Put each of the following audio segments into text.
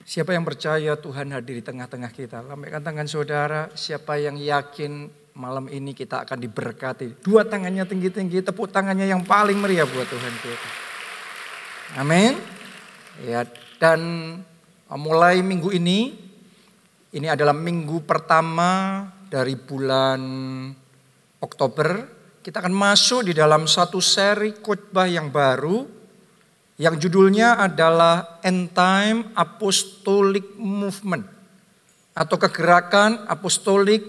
Siapa yang percaya Tuhan hadir di tengah-tengah kita? Lambaikan tangan saudara. Siapa yang yakin malam ini kita akan diberkati? Dua tangannya tinggi-tinggi, tepuk tangannya yang paling meriah buat Tuhan kita. Amin. Ya, dan mulai minggu ini adalah minggu pertama dari bulan Oktober. Kita akan masuk di dalam satu seri khotbah yang baru, yang judulnya adalah End Time Apostolic Movement atau kegerakan apostolik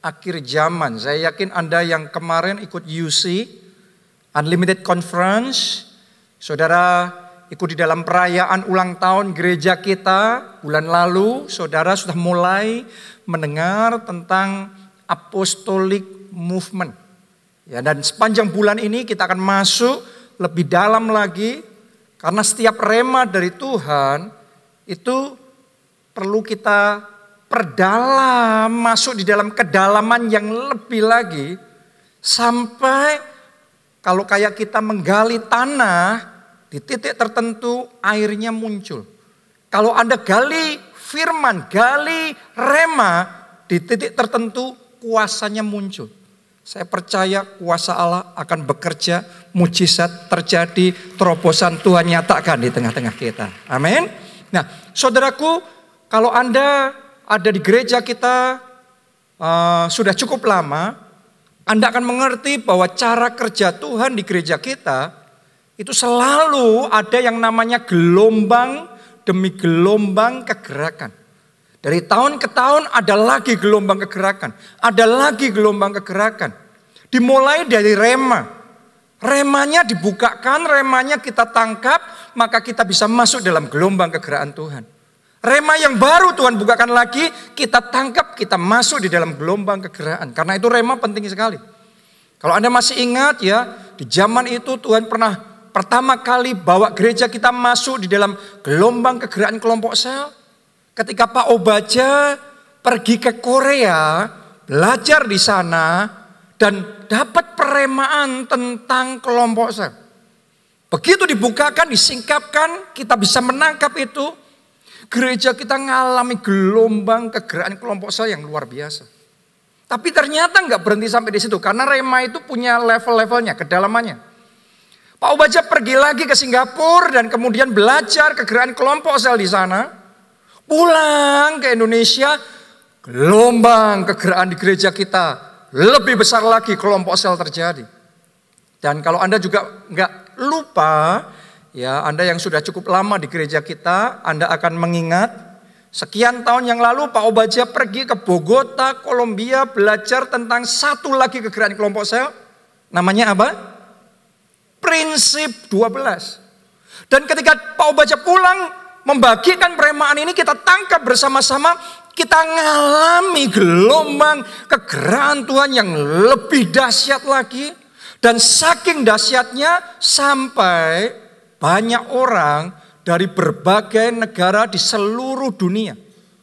akhir zaman. Saya yakin Anda yang kemarin ikut UC, Unlimited Conference, saudara ikut di dalam perayaan ulang tahun gereja kita bulan lalu, saudara sudah mulai mendengar tentang Apostolic Movement. Ya, dan sepanjang bulan ini kita akan masuk lebih dalam lagi. Karena setiap rema dari Tuhan itu perlu kita perdalam, masuk di dalam kedalaman yang lebih lagi. Sampai kalau kayak kita menggali tanah, di titik tertentu airnya muncul. Kalau Anda gali firman, gali rema, di titik tertentu kuasanya muncul. Saya percaya kuasa Allah akan bekerja, mujizat terjadi, terobosan Tuhan nyatakan di tengah-tengah kita. Amin. Nah, saudaraku, kalau Anda ada di gereja kita sudah cukup lama, Anda akan mengerti bahwa cara kerja Tuhan di gereja kita itu selalu ada yang namanya gelombang demi gelombang kegerakan. Dari tahun ke tahun ada lagi gelombang kegerakan. Ada lagi gelombang kegerakan. Dimulai dari rema. Remanya dibukakan, remanya kita tangkap, maka kita bisa masuk dalam gelombang kegerakan Tuhan. Rema yang baru Tuhan bukakan lagi, kita tangkap, kita masuk di dalam gelombang kegerakan. Karena itu rema penting sekali. Kalau Anda masih ingat ya, di zaman itu Tuhan pernah pertama kali bawa gereja kita masuk di dalam gelombang kegerakan kelompok sel. Ketika Pak Obaja pergi ke Korea, belajar di sana, dan dapat peremaan tentang kelompok sel. Begitu dibukakan, disingkapkan, kita bisa menangkap itu. Gereja kita mengalami gelombang kegerakan kelompok sel yang luar biasa. Tapi ternyata nggak berhenti sampai di situ, karena rema itu punya level-levelnya, kedalamannya. Pak Obaja pergi lagi ke Singapura dan kemudian belajar kegerakan kelompok sel di sana. Pulang ke Indonesia, gelombang kegerakan di gereja kita lebih besar lagi, kelompok sel terjadi. Dan kalau Anda juga nggak lupa, ya Anda yang sudah cukup lama di gereja kita, Anda akan mengingat sekian tahun yang lalu Pak Obaja pergi ke Bogota, Kolombia, belajar tentang satu lagi kegerakan kelompok sel. Namanya apa? Prinsip 12. Dan ketika Pak Obaja pulang, membagikan peremaan ini, kita tangkap bersama-sama, kita ngalami gelombang kegerakan Tuhan yang lebih dahsyat lagi. Dan saking dahsyatnya sampai banyak orang dari berbagai negara di seluruh dunia.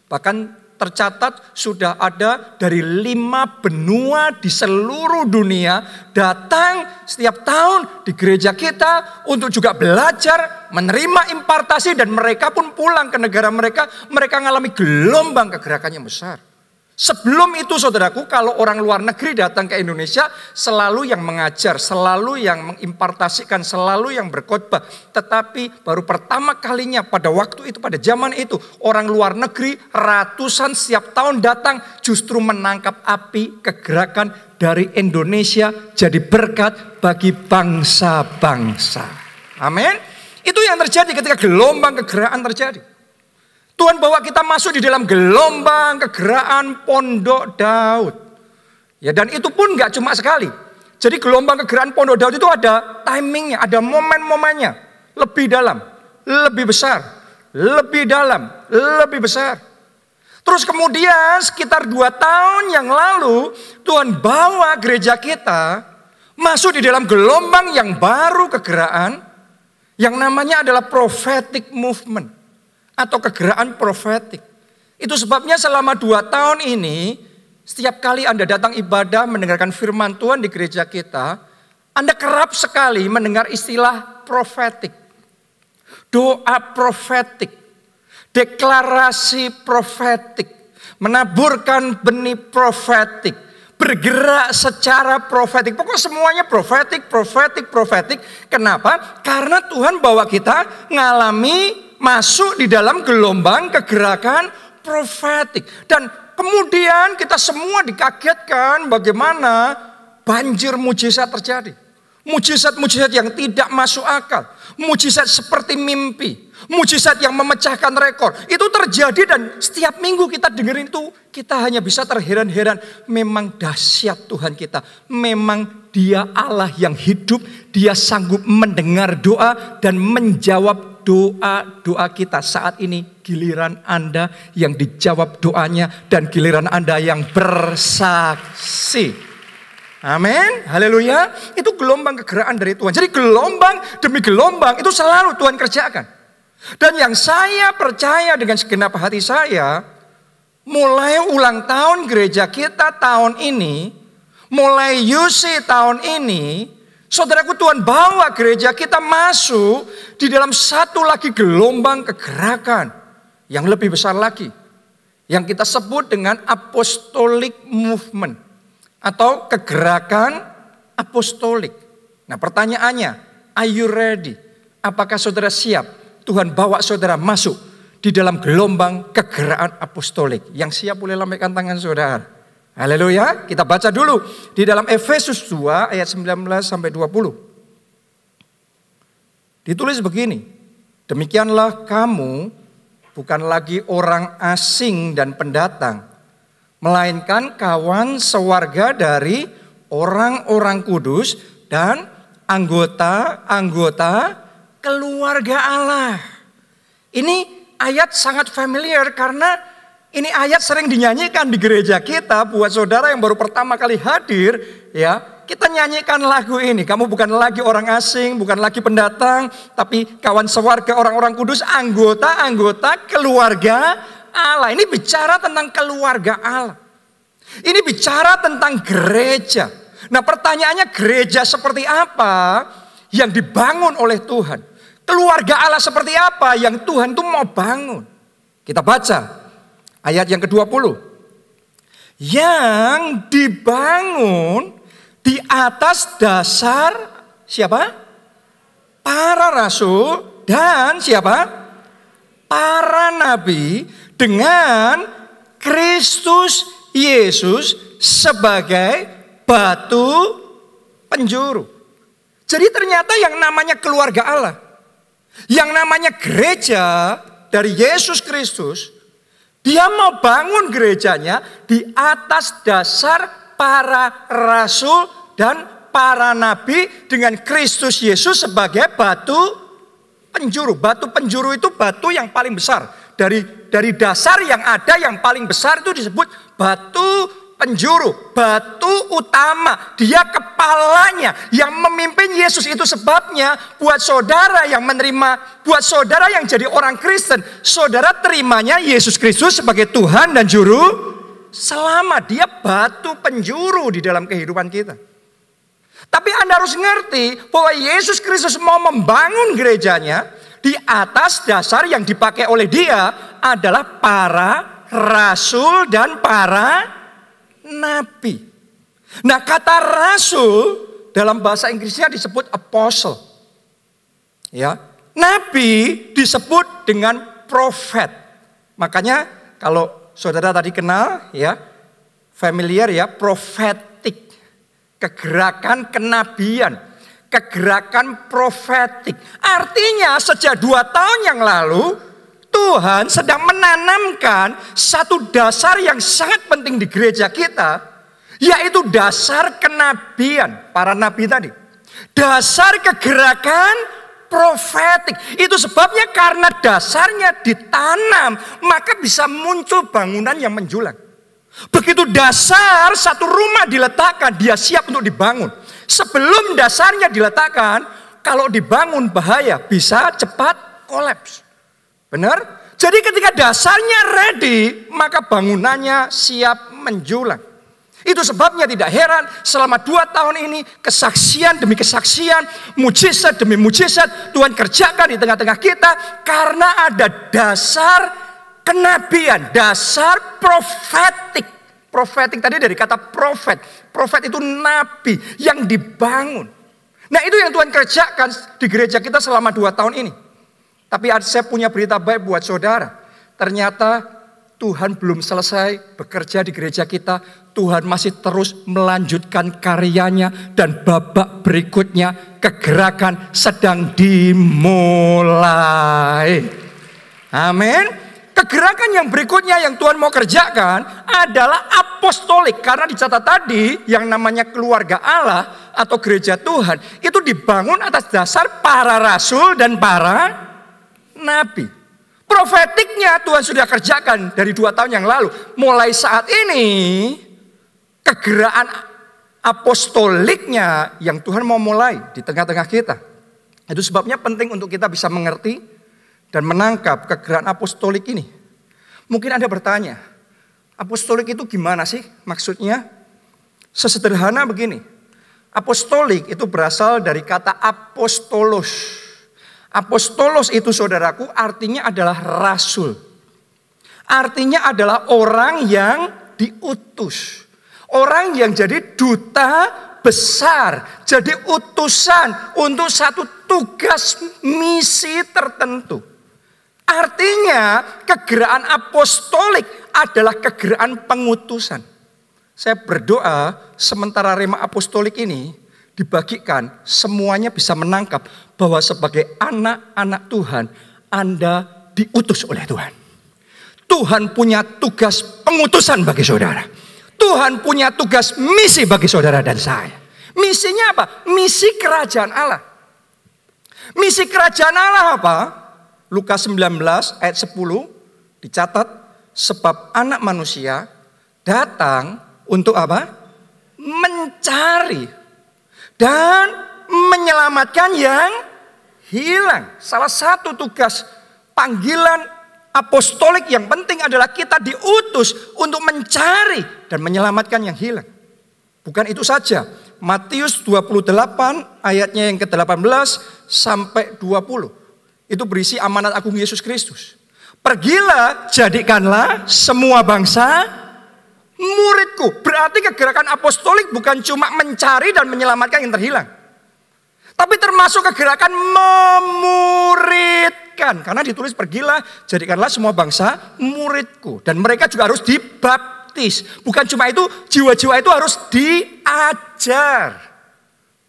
Bahkan tercatat sudah ada dari 5 benua di seluruh dunia datang setiap tahun di gereja kita untuk juga belajar, menerima impartasi, dan mereka pun pulang ke negara mereka. Mereka mengalami gelombang kegerakan yang besar. Sebelum itu saudaraku, kalau orang luar negeri datang ke Indonesia, selalu yang mengajar, selalu yang mengimpartasikan, selalu yang berkhotbah. Tetapi baru pertama kalinya pada waktu itu, pada zaman itu, orang luar negeri ratusan setiap tahun datang justru menangkap api kegerakan dari Indonesia jadi berkat bagi bangsa-bangsa. Amin. Itu yang terjadi ketika gelombang kegerakan terjadi. Tuhan bawa kita masuk di dalam gelombang kegerakan Pondok Daud. Ya, dan itu pun gak cuma sekali. Jadi gelombang kegerakan Pondok Daud itu ada timingnya, ada momen-momennya. Lebih dalam, lebih besar, lebih dalam, lebih besar. Terus kemudian sekitar 2 tahun yang lalu, Tuhan bawa gereja kita masuk di dalam gelombang yang baru kegerakan, yang namanya adalah prophetic movement. Atau kegerakan profetik. Itu sebabnya selama 2 tahun ini, setiap kali Anda datang ibadah mendengarkan firman Tuhan di gereja kita, Anda kerap sekali mendengar istilah profetik. Doa profetik. deklarasi profetik, menaburkan benih profetik, bergerak secara profetik. Pokoknya semuanya profetik. Kenapa? Karena Tuhan bawa kita ngalami masuk di dalam gelombang kegerakan profetik. Dan kemudian kita semua dikagetkan bagaimana banjir mujizat terjadi. Mujizat-mujizat yang tidak masuk akal. Mujizat seperti mimpi. Mujizat yang memecahkan rekor. Itu terjadi dan setiap minggu kita dengerin itu. Kita hanya bisa terheran-heran. Memang dahsyat Tuhan kita. Memang Dia Allah yang hidup. Dia sanggup mendengar doa dan menjawab doa-doa kita. Saat ini giliran Anda yang dijawab doanya. Dan giliran Anda yang bersaksi. Amin, haleluya. Itu gelombang kegerakan dari Tuhan. Jadi gelombang demi gelombang itu selalu Tuhan kerjakan. Dan yang saya percaya dengan segenap hati saya, mulai ulang tahun gereja kita tahun ini, mulai UC tahun ini, saudaraku, Tuhan bawa gereja kita masuk di dalam satu lagi gelombang kegerakan yang lebih besar lagi. Yang kita sebut dengan apostolic movement. Atau kegerakan apostolik. Nah, pertanyaannya, are you ready? Apakah saudara siap? Tuhan bawa saudara masuk di dalam gelombang kegerakan apostolik. Yang siap boleh lambaikan tangan saudara. Haleluya. Kita baca dulu di dalam Efesus 2 ayat 19 sampai 20. Ditulis begini. Demikianlah kamu bukan lagi orang asing dan pendatang, melainkan kawan sewarga dari orang-orang kudus dan anggota-anggota keluarga Allah. Ini ayat sangat familiar karena ini ayat sering dinyanyikan di gereja kita. Buat saudara yang baru pertama kali hadir, ya, kita nyanyikan lagu ini. Kamu bukan lagi orang asing, bukan lagi pendatang, tapi kawan sewarga orang-orang kudus, anggota-anggota keluarga Allah. Ini bicara tentang keluarga Allah. Ini bicara tentang gereja. Nah, pertanyaannya, gereja seperti apa yang dibangun oleh Tuhan? Keluarga Allah seperti apa yang Tuhan tuh mau bangun? Kita baca ayat yang ke-20. Yang dibangun di atas dasar siapa? Para rasul dan siapa? Para nabi, dengan Kristus Yesus sebagai batu penjuru. Jadi ternyata yang namanya keluarga Allah, yang namanya gereja dari Yesus Kristus, Dia mau bangun gerejanya di atas dasar para rasul dan para nabi dengan Kristus Yesus sebagai batu penjuru. Batu penjuru itu batu yang paling besar. Dari dasar yang ada yang paling besar itu disebut batu penjuru, batu utama. Dia kepalanya yang memimpin Yesus. Itu sebabnya buat saudara yang menerima, buat saudara yang jadi orang Kristen, saudara terimanya Yesus Kristus sebagai Tuhan dan Juru Selamat. Dia batu penjuru di dalam kehidupan kita. Tapi Anda harus ngerti bahwa Yesus Kristus mau membangun gerejanya di atas dasar yang dipakai oleh Dia adalah para rasul dan para nabi. Nah, kata rasul dalam bahasa Inggrisnya disebut apostle. Ya, nabi disebut dengan prophet. Makanya kalau saudara tadi kenal, ya, familiar ya, prophetic, kegerakan kenabian, kegerakan profetik. Artinya sejak 2 tahun yang lalu Tuhan sedang menanamkan satu dasar yang sangat penting di gereja kita, yaitu dasar kenabian, para nabi tadi. Dasar kegerakan profetik. Itu sebabnya karena dasarnya ditanam, maka bisa muncul bangunan yang menjulang. Begitu dasar satu rumah diletakkan, dia siap untuk dibangun. Sebelum dasarnya diletakkan, kalau dibangun bahaya, bisa cepat kolaps. Benar? Jadi ketika dasarnya ready, maka bangunannya siap menjulang. Itu sebabnya tidak heran selama 2 tahun ini kesaksian demi kesaksian, mujizat demi mujizat Tuhan kerjakan di tengah-tengah kita. Karena ada dasar kenabian, dasar profetik. Profetik tadi dari kata profet. Profet itu nabi yang dibangun. Nah itu yang Tuhan kerjakan di gereja kita selama 2 tahun ini. Tapi saya punya berita baik buat saudara. Ternyata Tuhan belum selesai bekerja di gereja kita. Tuhan masih terus melanjutkan karyanya. Dan babak berikutnya kegerakan sedang dimulai. Amin. Kegerakan yang berikutnya yang Tuhan mau kerjakan adalah apostolik. Karena dicatat tadi yang namanya keluarga Allah atau gereja Tuhan itu dibangun atas dasar para rasul dan para nabi. Profetiknya Tuhan sudah kerjakan dari 2 tahun yang lalu. Mulai saat ini kegerakan apostoliknya yang Tuhan mau mulai di tengah-tengah kita. Itu sebabnya penting untuk kita bisa mengerti dan menangkap kegerakan apostolik ini. Mungkin Anda bertanya, apostolik itu gimana sih maksudnya? Sesederhana begini, apostolik itu berasal dari kata apostolos. Apostolos itu saudaraku artinya adalah rasul. Artinya adalah orang yang diutus. Orang yang jadi duta besar, jadi utusan untuk satu tugas misi tertentu. Artinya kegerakan apostolik adalah kegerakan pengutusan. Saya berdoa sementara rema apostolik ini dibagikan, semuanya bisa menangkap bahwa sebagai anak-anak Tuhan, Anda diutus oleh Tuhan. Tuhan punya tugas pengutusan bagi saudara. Tuhan punya tugas misi bagi saudara dan saya. Misinya apa? Misi kerajaan Allah. Misi kerajaan Allah apa? Lukas 19 ayat 10 dicatat, sebab anak manusia datang untuk apa? Mencari dan menyelamatkan yang hilang. Salah satu tugas panggilan apostolik yang penting adalah kita diutus untuk mencari dan menyelamatkan yang hilang. Bukan itu saja. Matius 28 ayatnya yang ke-18 sampai 20. Itu berisi amanat agung Yesus Kristus. Pergilah, jadikanlah semua bangsa muridku. Berarti kegerakan apostolik bukan cuma mencari dan menyelamatkan yang terhilang. Tapi termasuk kegerakan memuridkan. Karena ditulis pergilah, jadikanlah semua bangsa muridku. Dan mereka juga harus dibaptis. Bukan cuma itu, jiwa-jiwa itu harus diajar.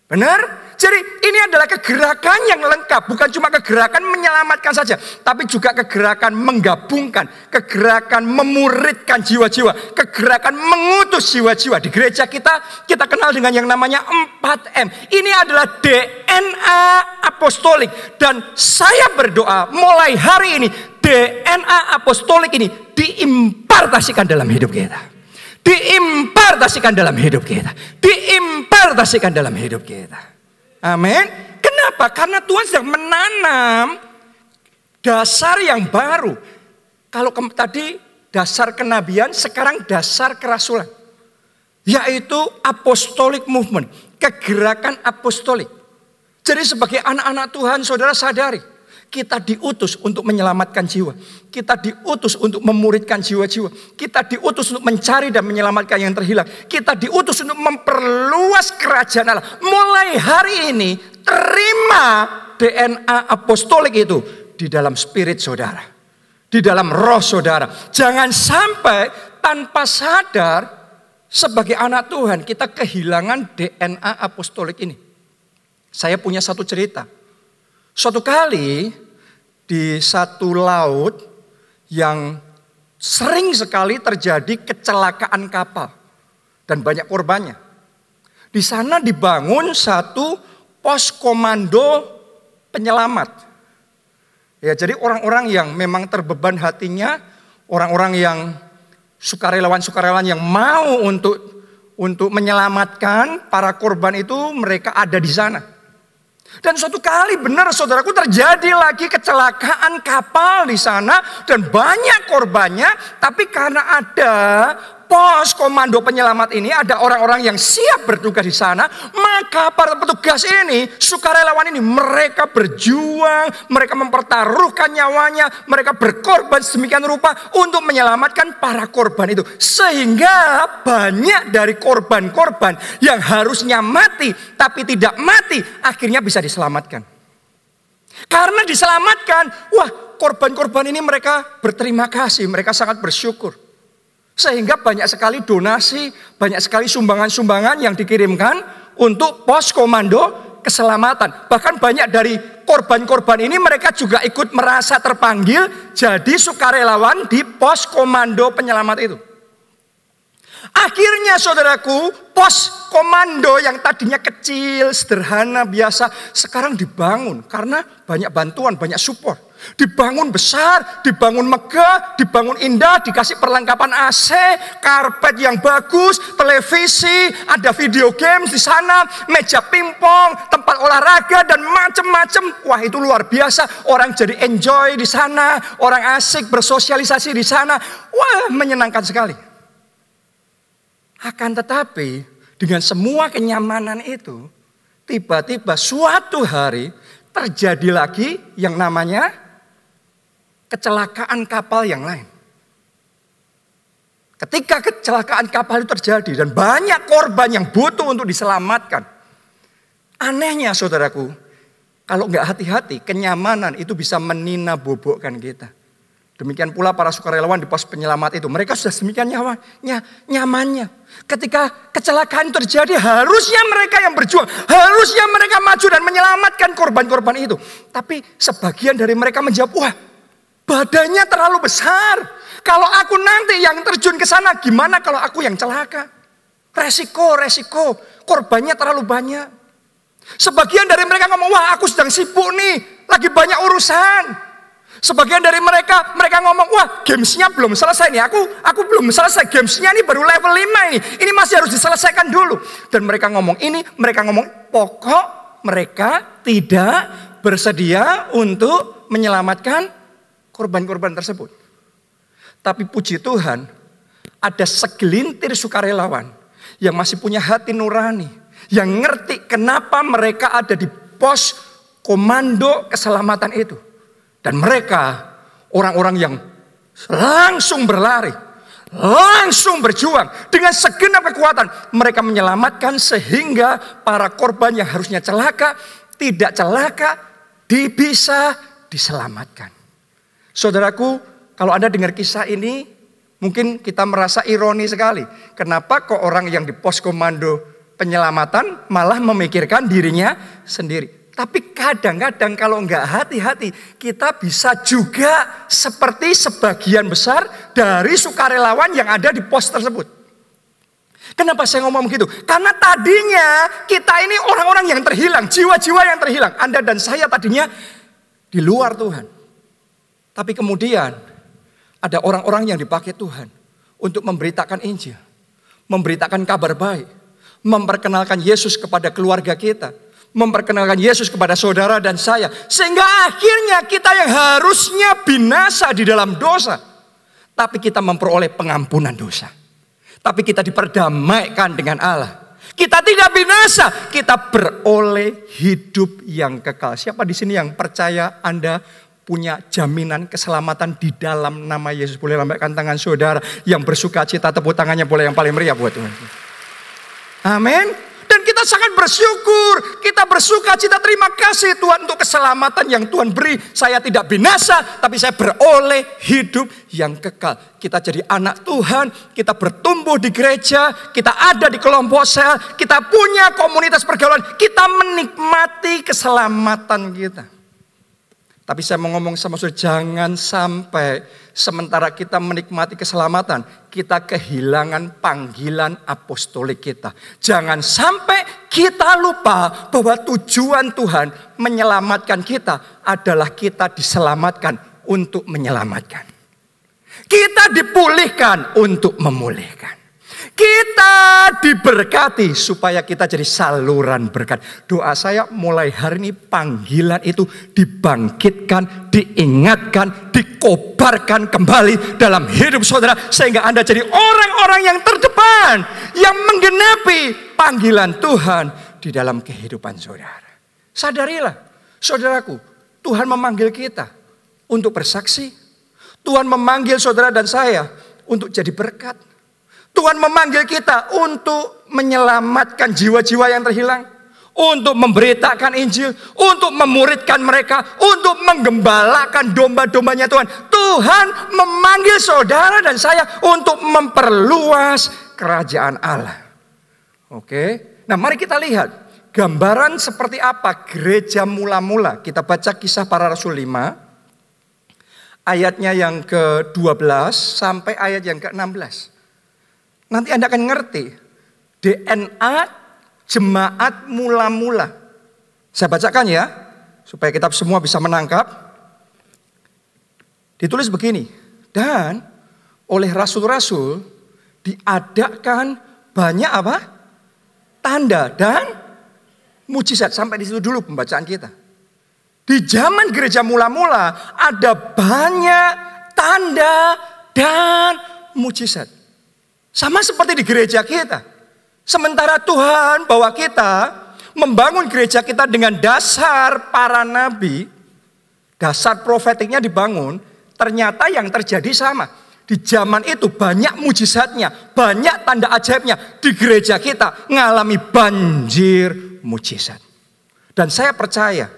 Benar? Jadi ini adalah kegerakan yang lengkap. Bukan cuma kegerakan menyelamatkan saja. Tapi juga kegerakan menggabungkan. Kegerakan memuridkan jiwa-jiwa. Kegerakan mengutus jiwa-jiwa. Di gereja kita kenal dengan yang namanya 4M. Ini adalah DNA apostolik. Dan saya berdoa mulai hari ini DNA apostolik ini diimpartasikan dalam hidup kita. Diimpartasikan dalam hidup kita. Diimpartasikan dalam hidup kita. Amin. Kenapa? Karena Tuhan sedang menanam dasar yang baru. Kalau tadi dasar kenabian, sekarang dasar kerasulan. Yaitu apostolic movement. Kegerakan apostolik. Jadi sebagai anak-anak Tuhan, saudara sadari. Kita diutus untuk menyelamatkan jiwa. Kita diutus untuk memuridkan jiwa-jiwa. Kita diutus untuk mencari dan menyelamatkan yang terhilang. Kita diutus untuk memperluas kerajaan Allah. Mulai hari ini, terima DNA apostolik itu di dalam spirit saudara. Di dalam roh saudara. Jangan sampai tanpa sadar sebagai anak Tuhan kita kehilangan DNA apostolik ini. Saya punya satu cerita. Suatu kali di satu laut yang sering sekali terjadi kecelakaan kapal dan banyak korbannya. Di sana dibangun satu pos komando penyelamat. Ya, jadi orang-orang yang memang terbeban hatinya, orang-orang yang sukarelawan-sukarelawan yang mau untuk menyelamatkan para korban itu, mereka ada di sana. Dan suatu kali benar saudaraku terjadi lagi kecelakaan kapal di sana dan banyak korbannya. Tapi karena ada pos komando penyelamat ini ada orang-orang yang siap bertugas di sana, maka para petugas ini, sukarelawan ini, mereka berjuang, mereka mempertaruhkan nyawanya, mereka berkorban sedemikian rupa untuk menyelamatkan para korban itu. Sehingga banyak dari korban-korban yang harusnya mati tapi tidak mati, akhirnya bisa diselamatkan. Karena diselamatkan, wah, korban-korban ini mereka berterima kasih, mereka sangat bersyukur. Sehingga banyak sekali donasi, banyak sekali sumbangan-sumbangan yang dikirimkan untuk pos komando keselamatan. Bahkan banyak dari korban-korban ini mereka juga ikut merasa terpanggil jadi sukarelawan di pos komando penyelamat itu. Akhirnya saudaraku, pos komando yang tadinya kecil, sederhana, biasa, sekarang dibangun karena banyak bantuan, banyak support. Dibangun besar, dibangun megah, dibangun indah, dikasih perlengkapan AC, karpet yang bagus, televisi, ada video games di sana, meja pingpong, tempat olahraga dan macam-macam. Wah, itu luar biasa. Orang jadi enjoy di sana, orang asik bersosialisasi di sana. Wah, menyenangkan sekali. Akan tetapi dengan semua kenyamanan itu, tiba-tiba suatu hari terjadi lagi yang namanya kecelakaan kapal yang lain. Ketika kecelakaan kapal itu terjadi dan banyak korban yang butuh untuk diselamatkan. Anehnya saudaraku, kalau nggak hati-hati, kenyamanan itu bisa menina-bobokkan kita. Demikian pula para sukarelawan di pos penyelamat itu. Mereka sudah demikian nyamannya. Ketika kecelakaan terjadi, harusnya mereka yang berjuang. Harusnya mereka maju dan menyelamatkan korban-korban itu. Tapi sebagian dari mereka menjawab, wah, badannya terlalu besar. Kalau aku nanti yang terjun ke sana, gimana kalau aku yang celaka? Resiko. Korbannya terlalu banyak. Sebagian dari mereka ngomong, wah, aku sedang sibuk nih. Lagi banyak urusan. Sebagian dari mereka ngomong, wah, gamesnya belum selesai nih. Aku belum selesai. Gamesnya ini baru level 5 ini. Ini masih harus diselesaikan dulu. Dan mereka ngomong ini, mereka ngomong, pokok mereka tidak bersedia untuk menyelamatkan korban-korban tersebut. Tapi puji Tuhan, ada segelintir sukarelawan yang masih punya hati nurani, yang ngerti kenapa mereka ada di pos komando keselamatan itu. Dan mereka orang-orang yang langsung berlari, langsung berjuang dengan segenap kekuatan. Mereka menyelamatkan sehingga para korban yang harusnya celaka, tidak celaka, bisa diselamatkan. Saudaraku, kalau Anda dengar kisah ini, mungkin kita merasa ironi sekali. Kenapa kok orang yang di pos komando penyelamatan malah memikirkan dirinya sendiri? Tapi kadang-kadang kalau nggak hati-hati, kita bisa juga seperti sebagian besar dari sukarelawan yang ada di pos tersebut. Kenapa saya ngomong begitu? Karena tadinya kita ini orang-orang yang terhilang, jiwa-jiwa yang terhilang. Anda dan saya tadinya di luar Tuhan. Tapi kemudian ada orang-orang yang dipakai Tuhan untuk memberitakan Injil, memberitakan kabar baik, memperkenalkan Yesus kepada keluarga kita, memperkenalkan Yesus kepada saudara dan saya. Sehingga akhirnya kita yang harusnya binasa di dalam dosa, tapi kita memperoleh pengampunan dosa. Tapi kita diperdamaikan dengan Allah. Kita tidak binasa, kita beroleh hidup yang kekal. Siapa di sini yang percaya Anda punya jaminan keselamatan di dalam nama Yesus? Boleh lambaikan tangan saudara. Yang bersuka cita, tepuk tangannya boleh yang paling meriah buat Tuhan. Amin. Dan kita sangat bersyukur, kita bersuka cita, terima kasih Tuhan untuk keselamatan yang Tuhan beri. Saya tidak binasa, tapi saya beroleh hidup yang kekal. Kita jadi anak Tuhan, kita bertumbuh di gereja, kita ada di kelompok sel, kita punya komunitas pergaulan, kita menikmati keselamatan kita. Tapi saya mau ngomong sama saudara, jangan sampai sementara kita menikmati keselamatan, kita kehilangan panggilan apostolik kita. Jangan sampai kita lupa bahwa tujuan Tuhan menyelamatkan kita adalah kita diselamatkan untuk menyelamatkan. Kita dipulihkan untuk memulihkan. Kita diberkati supaya kita jadi saluran berkat. Doa saya mulai hari ini panggilan itu dibangkitkan, diingatkan, dikobarkan kembali dalam hidup saudara. Sehingga Anda jadi orang-orang yang terdepan, yang menggenapi panggilan Tuhan di dalam kehidupan saudara. Sadarilah saudaraku, Tuhan memanggil kita untuk bersaksi. Tuhan memanggil saudara dan saya untuk jadi berkat. Tuhan memanggil kita untuk menyelamatkan jiwa-jiwa yang terhilang. Untuk memberitakan Injil. Untuk memuridkan mereka. Untuk menggembalakan domba-dombanya Tuhan. Tuhan memanggil saudara dan saya untuk memperluas kerajaan Allah. Oke. Nah, mari kita lihat gambaran seperti apa gereja mula-mula. Kita baca Kisah Para Rasul 5. Ayatnya yang ke-12 sampai ayat yang ke-16. Nanti Anda akan ngerti DNA jemaat mula-mula. Saya bacakan ya, supaya kita semua bisa menangkap. Ditulis begini, dan oleh rasul-rasul diadakan banyak apa? Tanda dan mujizat. Sampai di situ dulu pembacaan kita. Di zaman gereja mula-mula ada banyak tanda dan mujizat. Sama seperti di gereja kita. Sementara Tuhan bawa kita membangun gereja kita dengan dasar para nabi, dasar profetiknya dibangun, ternyata yang terjadi sama. Di zaman itu banyak mujizatnya, banyak tanda ajaibnya. Di gereja kita mengalami banjir mujizat. Dan saya percaya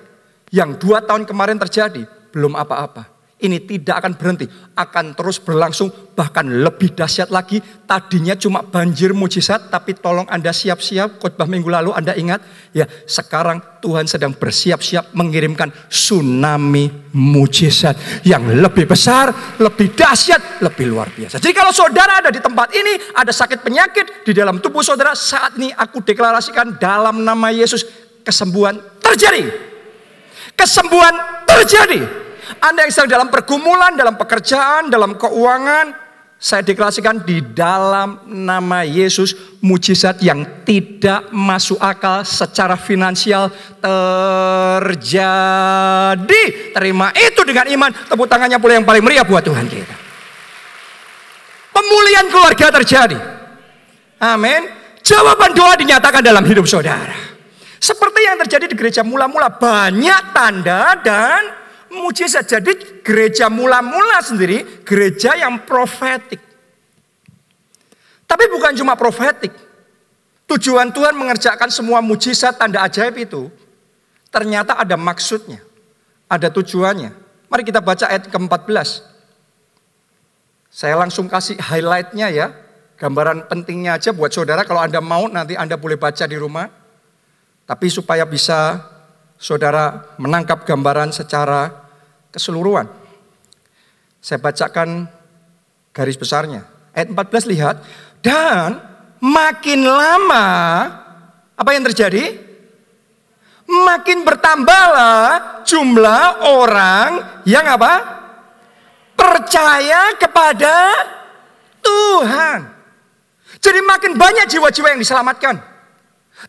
yang 2 tahun kemarin terjadi belum apa-apa. Ini tidak akan berhenti, akan terus berlangsung, bahkan lebih dahsyat lagi. Tadinya cuma banjir mujizat, tapi tolong Anda siap-siap. Khotbah minggu lalu Anda ingat, ya sekarang Tuhan sedang bersiap-siap mengirimkan tsunami mujizat yang lebih besar, lebih dahsyat, lebih luar biasa. Jadi kalau saudara ada di tempat ini, ada sakit penyakit di dalam tubuh saudara, saat ini aku deklarasikan dalam nama Yesus, kesembuhan terjadi. Kesembuhan terjadi. Anda yang sedang dalam pergumulan, dalam pekerjaan, dalam keuangan, saya deklarasikan di dalam nama Yesus, mujizat yang tidak masuk akal secara finansial terjadi. Terima itu dengan iman. Tepuk tangannya pula yang paling meriah buat Tuhan kita. Pemulihan keluarga terjadi. Amin. Jawaban doa dinyatakan dalam hidup saudara. Seperti yang terjadi di gereja mula-mula, banyak tanda dan mujizat. Jadi gereja mula-mula sendiri gereja yang profetik. Tapi bukan cuma profetik. Tujuan Tuhan mengerjakan semua mujizat tanda ajaib itu ternyata ada maksudnya, ada tujuannya. Mari kita baca ayat ke-14. Saya langsung kasih highlightnya ya. Gambaran pentingnya aja buat saudara. Kalau Anda mau nanti Anda boleh baca di rumah. Tapi supaya bisa saudara menangkap gambaran secara keseluruhan. Saya bacakan garis besarnya. Ayat 14 lihat. Dan makin lama, apa yang terjadi? Makin bertambahlah jumlah orang yang apa? Percaya kepada Tuhan. Jadi makin banyak jiwa-jiwa yang diselamatkan.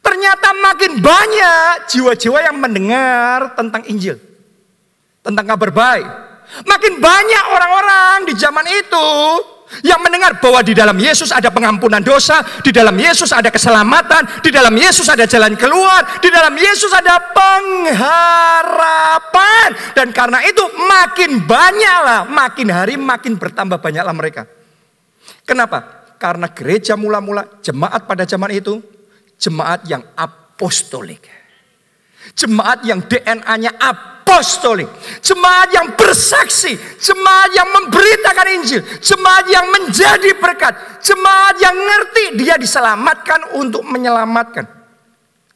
Ternyata makin banyak jiwa-jiwa yang mendengar tentang Injil. Tentang kabar baik. Makin banyak orang-orang di zaman itu yang mendengar bahwa di dalam Yesus ada pengampunan dosa, di dalam Yesus ada keselamatan, di dalam Yesus ada jalan keluar, di dalam Yesus ada pengharapan. Dan karena itu makin banyaklah, makin hari makin bertambah banyaklah mereka. Kenapa? Karena gereja mula-mula, jemaat pada zaman itu, jemaat yang apostolik. Jemaat yang DNA-nya apostolik. Jemaat yang bersaksi. Jemaat yang memberitakan Injil. Jemaat yang menjadi berkat. Jemaat yang ngerti dia diselamatkan untuk menyelamatkan.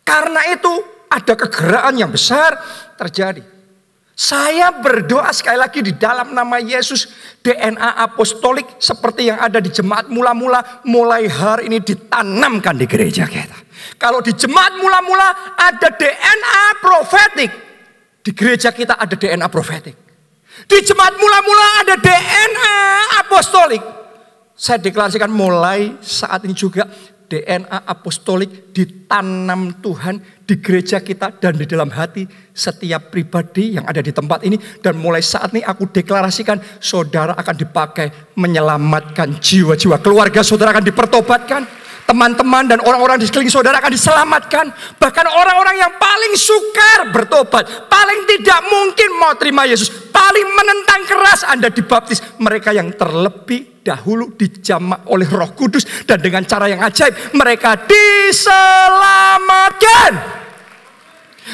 Karena itu ada kegerakan yang besar terjadi. Saya berdoa sekali lagi di dalam nama Yesus. DNA apostolik seperti yang ada di jemaat mula-mula mulai hari ini ditanamkan di gereja kita. Kalau di jemaat mula-mula ada DNA profetik, di gereja kita ada DNA profetik. Di jemaat mula-mula ada DNA apostolik. Saya deklarasikan mulai saat ini juga DNA apostolik ditanam Tuhan di gereja kita dan di dalam hati setiap pribadi yang ada di tempat ini. Dan mulai saat ini aku deklarasikan saudara akan dipakai menyelamatkan jiwa-jiwa. Keluarga saudara akan dipertobatkan. Teman-teman dan orang-orang di sekeliling saudara akan diselamatkan. Bahkan orang-orang yang paling sukar bertobat, paling tidak mungkin mau terima Yesus, paling menentang keras Anda dibaptis, mereka yang terlebih dahulu dijamak oleh Roh Kudus dan dengan cara yang ajaib mereka diselamatkan.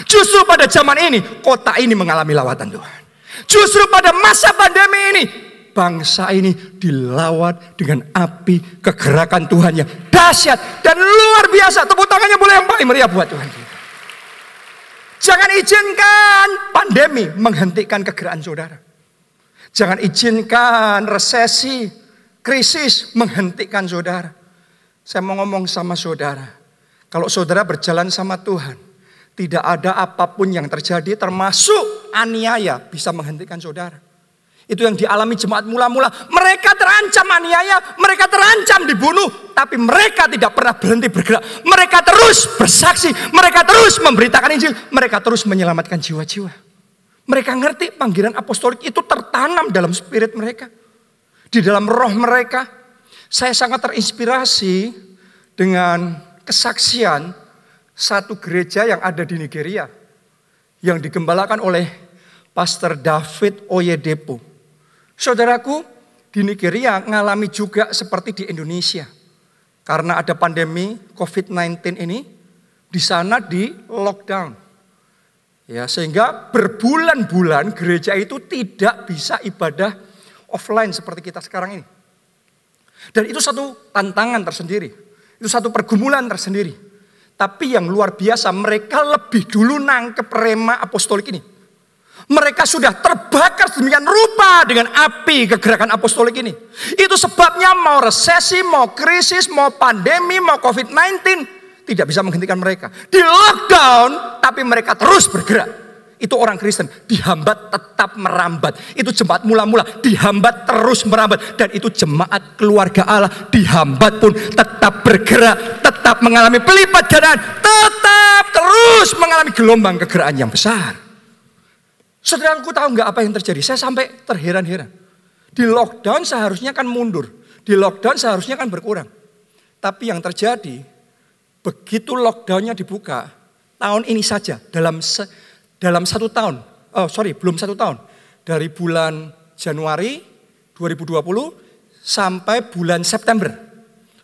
Justru pada zaman ini kota ini mengalami lawatan Tuhan. Justru pada masa pandemi ini bangsa ini dilawat dengan api kegerakan Tuhan yang dahsyat dan luar biasa. Tepuk tangannya boleh yang paling meriah buat Tuhan kita. Jangan izinkan pandemi menghentikan kegerakan saudara. Jangan izinkan resesi, krisis menghentikan saudara. Saya mau ngomong sama saudara. Kalau saudara berjalan sama Tuhan, tidak ada apapun yang terjadi termasuk aniaya bisa menghentikan saudara. Itu yang dialami jemaat mula-mula. Mereka terancam aniaya, mereka terancam dibunuh, tapi mereka tidak pernah berhenti bergerak. Mereka terus bersaksi, mereka terus memberitakan Injil, mereka terus menyelamatkan jiwa-jiwa. Mereka ngerti panggilan apostolik itu tertanam dalam spirit mereka, di dalam roh mereka. Saya sangat terinspirasi dengan kesaksian satu gereja yang ada di Nigeria, yang digembalakan oleh Pastor David Oyedepo. Saudaraku, di Nigeria ngalami juga seperti di Indonesia. Karena ada pandemi COVID-19 ini, di sana di lockdown. Ya, sehingga berbulan-bulan gereja itu tidak bisa ibadah offline seperti kita sekarang ini. Dan itu satu tantangan tersendiri. Itu satu pergumulan tersendiri. Tapi yang luar biasa, mereka lebih dulu nangkep rema apostolik ini. Mereka sudah terbakar sedemikian rupa dengan api kegerakan apostolik ini. Itu sebabnya mau resesi, mau krisis, mau pandemi, mau COVID-19 tidak bisa menghentikan mereka. Di lockdown tapi mereka terus bergerak. Itu orang Kristen dihambat tetap merambat. Itu jemaat mula-mula dihambat terus merambat. Dan itu jemaat keluarga Allah dihambat pun tetap bergerak, tetap mengalami pelipat gandaan, tetap terus mengalami gelombang kegerakan yang besar. Saudaraku tahu nggak apa yang terjadi? Saya sampai terheran-heran. Di lockdown seharusnya kan mundur. Di lockdown seharusnya kan berkurang. Tapi yang terjadi, begitu lockdownnya dibuka, tahun ini saja, dalam 1 tahun, belum 1 tahun. Dari bulan Januari 2020 sampai bulan September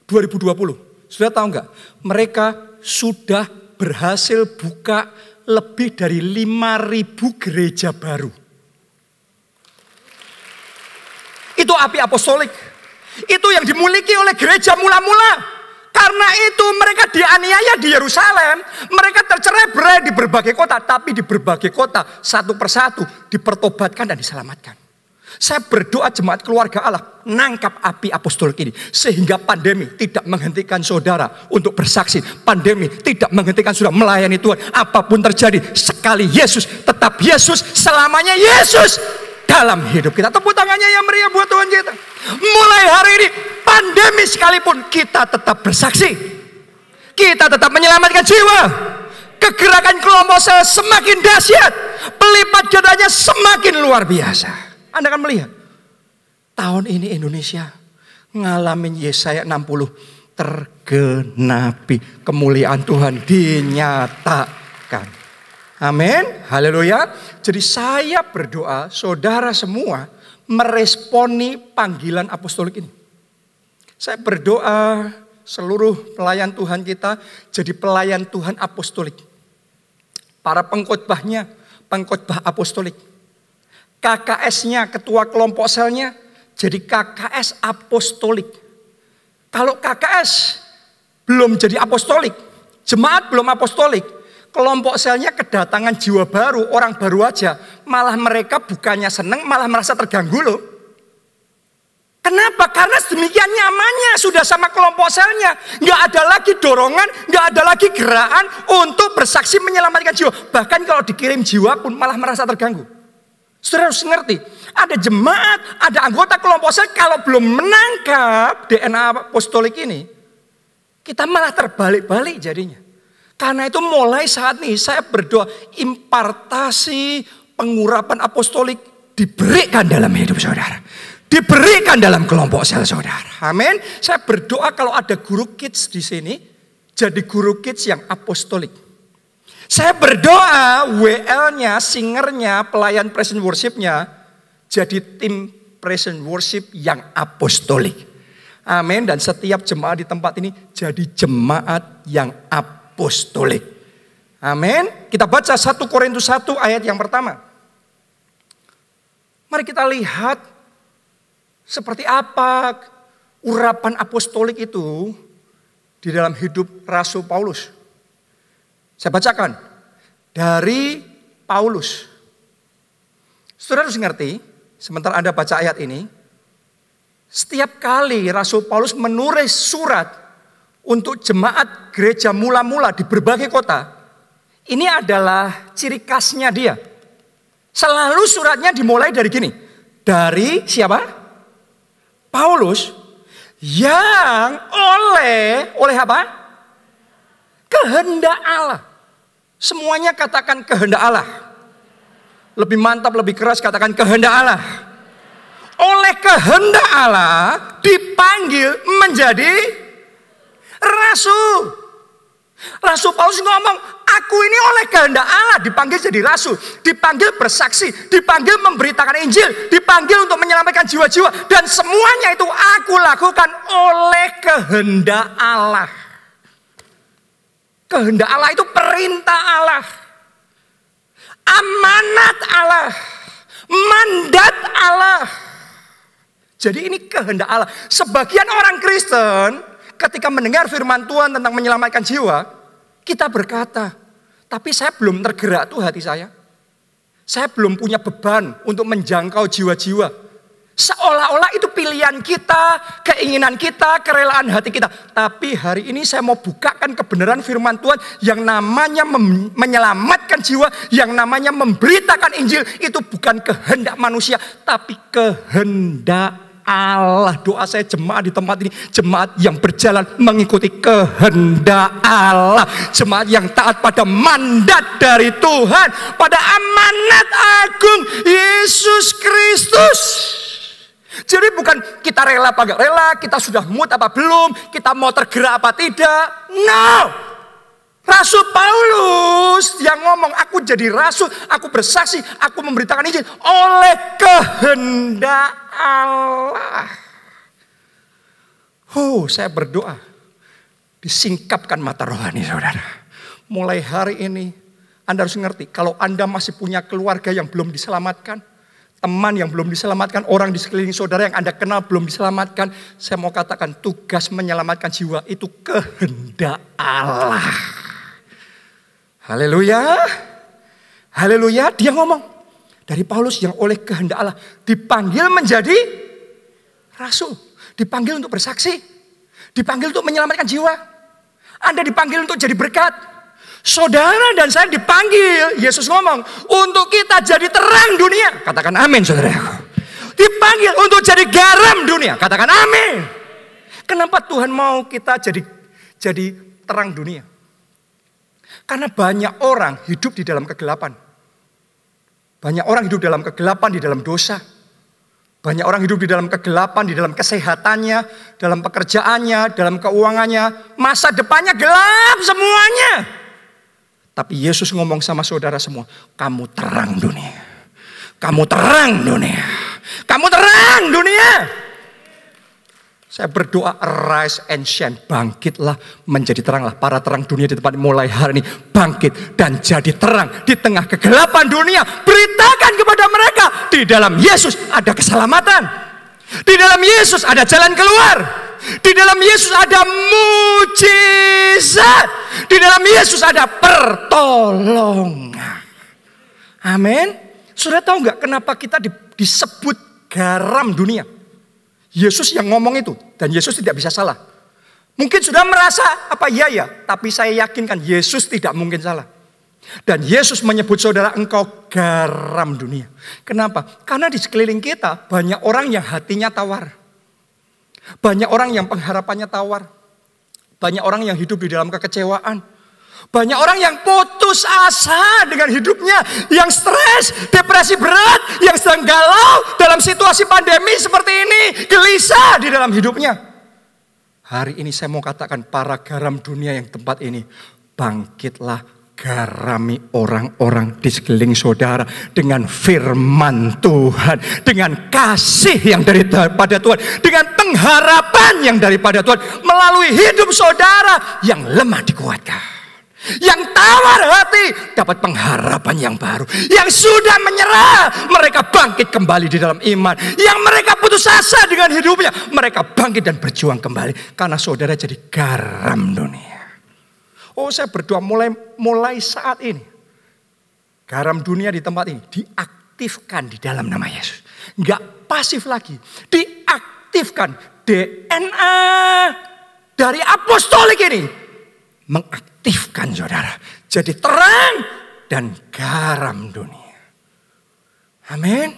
2020. Sudah tahu nggak? Mereka sudah berhasil buka lebih dari 5.000 gereja baru. Itu api apostolik. Itu yang dimiliki oleh gereja mula-mula. Karena itu mereka dianiaya di Yerusalem. Mereka tercerai-berai di berbagai kota. Tapi di berbagai kota satu persatu dipertobatkan dan diselamatkan. Saya berdoa jemaat keluarga Allah nangkap api apostolik ini. Sehingga pandemi tidak menghentikan saudara untuk bersaksi. Pandemi tidak menghentikan saudara melayani Tuhan. Apapun terjadi, sekali Yesus, tetap Yesus, selamanya Yesus dalam hidup kita. Tepuk tangannya yang meriah buat Tuhan kita. Mulai hari ini, pandemi sekalipun kita tetap bersaksi. Kita tetap menyelamatkan jiwa. Kegerakan kelompok sel semakin dahsyat. Pelipat gandanya semakin luar biasa. Anda akan melihat tahun ini Indonesia ngalamin Yesaya 60 tergenapi, kemuliaan Tuhan dinyatakan. Amin, haleluya. Jadi saya berdoa saudara semua meresponi panggilan apostolik ini. Saya berdoa seluruh pelayan Tuhan kita jadi pelayan Tuhan apostolik. Para pengkhotbahnya pengkhotbah apostolik. KKS-nya, ketua kelompok selnya, jadi KKS apostolik. Kalau KKS belum jadi apostolik, jemaat belum apostolik, kelompok selnya kedatangan jiwa baru, orang baru aja, malah mereka bukannya seneng, malah merasa terganggu loh. Kenapa? Karena sedemikian nyamannya sudah sama kelompok selnya. Nggak ada lagi dorongan, nggak ada lagi gerakan untuk bersaksi menyelamatkan jiwa. Bahkan kalau dikirim jiwa pun malah merasa terganggu. Saudara harus ngerti, ada jemaat, ada anggota kelompok sel, kalau belum menangkap DNA apostolik ini, kita malah terbalik-balik jadinya. Karena itu mulai saat ini saya berdoa, impartasi pengurapan apostolik diberikan dalam hidup saudara. Diberikan dalam kelompok sel saudara. Amin. Saya berdoa kalau ada guru kids di sini, jadi guru kids yang apostolik. Saya berdoa WL-nya, singernya, pelayan present worship-nya jadi tim present worship yang apostolik. Amin. Dan setiap jemaat di tempat ini jadi jemaat yang apostolik. Amin. Kita baca 1 Korintus 1 ayat yang pertama. Mari kita lihat seperti apa urapan apostolik itu di dalam hidup Rasul Paulus. Saya bacakan dari Paulus. Saudara harus ngerti, sementara Anda baca ayat ini, setiap kali Rasul Paulus menulis surat untuk jemaat gereja mula-mula di berbagai kota, ini adalah ciri khasnya dia. Selalu suratnya dimulai dari gini. Dari siapa? Paulus yang oleh apa? Kehendak Allah. Semuanya katakan kehendak Allah. Lebih mantap, lebih keras katakan kehendak Allah. Oleh kehendak Allah dipanggil menjadi rasul. Rasul Paulus ngomong, aku ini oleh kehendak Allah dipanggil jadi rasul. Dipanggil bersaksi, dipanggil memberitakan Injil, dipanggil untuk menyelamatkan jiwa-jiwa. Dan semuanya itu aku lakukan oleh kehendak Allah. Kehendak Allah itu perintah Allah. Amanat Allah. Mandat Allah. Jadi ini kehendak Allah. Sebagian orang Kristen ketika mendengar firman Tuhan tentang menyelamatkan jiwa, kita berkata, tapi saya belum tergerak tuh hati saya. Saya belum punya beban untuk menjangkau jiwa-jiwa. Seolah-olah itu pilihan kita, keinginan kita, kerelaan hati kita. Tapi hari ini saya mau bukakan kebenaran firman Tuhan yang namanya menyelamatkan jiwa, yang namanya memberitakan Injil. Itu bukan kehendak manusia, tapi kehendak Allah. Doa saya jemaat di tempat ini, jemaat yang berjalan mengikuti kehendak Allah. Jemaat yang taat pada mandat dari Tuhan, pada amanat agung Yesus Kristus. Jadi bukan kita rela apa gak rela, kita sudah mood apa belum, kita mau tergerak apa tidak. No. Rasul Paulus yang ngomong, aku jadi rasul, aku bersaksi, aku memberitakan Injil oleh kehendak Allah. Saya berdoa, disingkapkan mata rohani saudara. Mulai hari ini Anda harus ngerti, kalau Anda masih punya keluarga yang belum diselamatkan, teman yang belum diselamatkan, orang di sekeliling saudara yang Anda kenal belum diselamatkan, saya mau katakan tugas menyelamatkan jiwa itu kehendak Allah. Haleluya. Haleluya. Dia ngomong dari Paulus yang oleh kehendak Allah dipanggil menjadi rasul, dipanggil untuk bersaksi, dipanggil untuk menyelamatkan jiwa. Anda dipanggil untuk jadi berkat. Saudara dan saya dipanggil, Yesus ngomong, untuk kita jadi terang dunia. Katakan amin saudara. Dipanggil untuk jadi garam dunia. Katakan amin. Kenapa Tuhan mau kita jadi terang dunia? Karena banyak orang hidup di dalam kegelapan. Banyak orang hidup dalam kegelapan, di dalam dosa. Banyak orang hidup di dalam kegelapan, di dalam kesehatannya, dalam pekerjaannya, dalam keuangannya. Masa depannya gelap semuanya. Tapi Yesus ngomong sama saudara semua, kamu terang dunia. Kamu terang dunia. Kamu terang dunia. Saya berdoa, arise and shine. Bangkitlah menjadi teranglah. Para terang dunia di tempat mulai hari ini bangkit dan jadi terang di tengah kegelapan dunia. Beritakan kepada mereka, di dalam Yesus ada keselamatan. Di dalam Yesus ada jalan keluar. Di dalam Yesus ada mujizat. Di dalam Yesus ada pertolongan. Amin. Sudah tahu nggak kenapa kita disebut garam dunia? Yesus yang ngomong itu. Dan Yesus tidak bisa salah. Mungkin sudah merasa apa iya ya. Tapi saya yakinkan Yesus tidak mungkin salah. Dan Yesus menyebut saudara, engkau garam dunia. Kenapa? Karena di sekeliling kita banyak orang yang hatinya tawar. Banyak orang yang pengharapannya tawar. Banyak orang yang hidup di dalam kekecewaan. Banyak orang yang putus asa dengan hidupnya. Yang stres, depresi berat, yang sedang galau dalam situasi pandemi seperti ini. Gelisah di dalam hidupnya. Hari ini saya mau katakan, para garam dunia yang tempat ini, bangkitlah, garami orang-orang di sekeliling saudara dengan firman Tuhan, dengan kasih yang daripada Tuhan, dengan pengharapan yang daripada Tuhan, melalui hidup saudara yang lemah dikuatkan. Yang tawar hati dapat pengharapan yang baru. Yang sudah menyerah, mereka bangkit kembali di dalam iman. Yang mereka putus asa dengan hidupnya, mereka bangkit dan berjuang kembali. Karena saudara jadi garam dunia. Oh, saya berdoa mulai saat ini, garam dunia di tempat ini diaktifkan di dalam nama Yesus. Enggak pasif lagi, diaktifkan. DNA dari apostolik ini mengaktifkan saudara jadi terang dan garam dunia. Amin.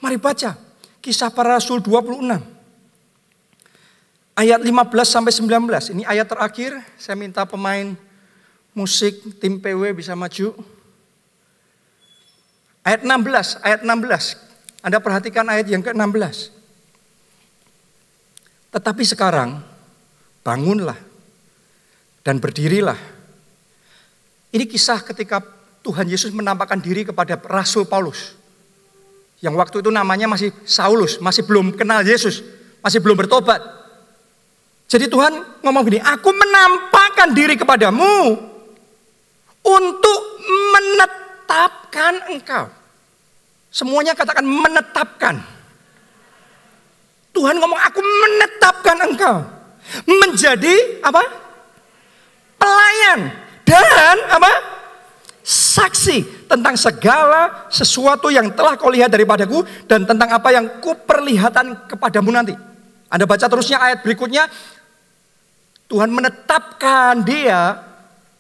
Mari baca Kisah Para Rasul 26 ayat 15 sampai 19. Ini ayat terakhir. Saya minta pemain musik tim PW bisa maju. Ayat 16. Anda perhatikan ayat yang ke-16. Tetapi sekarang bangunlah dan berdirilah. Ini kisah ketika Tuhan Yesus menampakkan diri kepada Rasul Paulus. Yang waktu itu namanya masih Saulus, masih belum kenal Yesus, masih belum bertobat. Jadi Tuhan ngomong gini, aku menampakkan diri kepadamu untuk menetapkan engkau. Semuanya katakan menetapkan. Tuhan ngomong, aku menetapkan engkau menjadi apa? Pelayan dan apa? Saksi tentang segala sesuatu yang telah kau lihat daripadaku dan tentang apa yang kuperlihatkan kepadamu nanti. Anda baca terusnya ayat berikutnya. Tuhan menetapkan dia